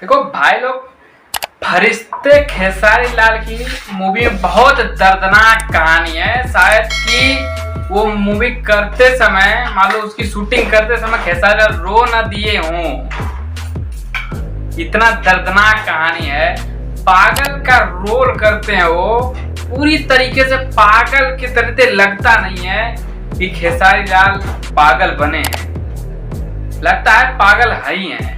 देखो भाई लोग, फरिश्ते खेसारी लाल की मूवी में बहुत दर्दनाक कहानी है। शायद कि वो मूवी करते समय, मान लो उसकी शूटिंग करते समय खेसारी लाल रो न दिए हों, इतना दर्दनाक कहानी है। पागल का रोल करते हैं वो, पूरी तरीके से पागल की तरह से लगता नहीं है कि खेसारी लाल पागल बने हैं, लगता है पागल है ही हैं।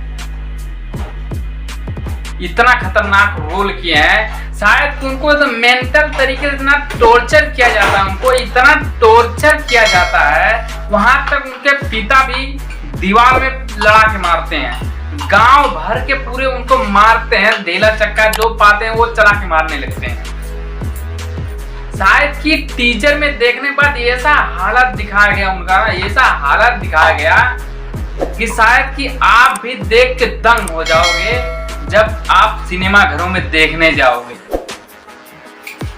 इतना खतरनाक रोल किए हैं। शायद उनको तो मेंटल तरीके से इतना टॉर्चर किया जाता है, उनको इतना टॉर्चर किया जाता है, वहां तक उनके पिता भी दीवार में लड़ा के मारते हैं। गांव भर के पूरे उनको मारते हैं, ढेला चक्का जो पाते हैं वो चला के मारने लगते हैं। शायद कि टीजर में देखने के बाद ऐसा हालत दिखाया गया उनका, ऐसा हालत दिखाया गया कि शायद कि आप भी देख के दंग हो जाओगे जब आप सिनेमा घरों में देखने जाओगे।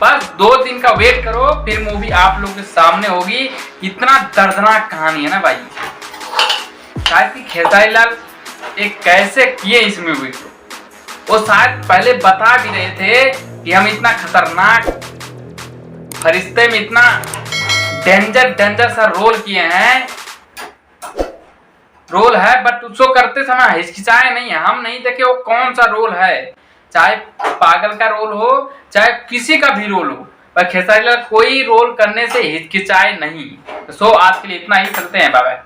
बस 2 दिन का वेट करो, फिर मूवी आप लोगों के सामने होगी। इतना दर्दनाक कहानी है ना भाई। शायद कि खेसारी लाल एक कैसे किए इस मूवी को, वो शायद पहले बता भी रहे थे कि हम इतना खतरनाक फरिश्ते में इतना डेंजर सा रोल किए हैं, रोल है, बट उसको करते समय हिचकिचाए नहीं है। हम नहीं देखे वो कौन सा रोल है, चाहे पागल का रोल हो चाहे किसी का भी रोल हो, पर खेसारी लाल कोई रोल करने से हिचकिचाए नहीं। तो आज के लिए इतना ही, चलते हैं, बाय बाय।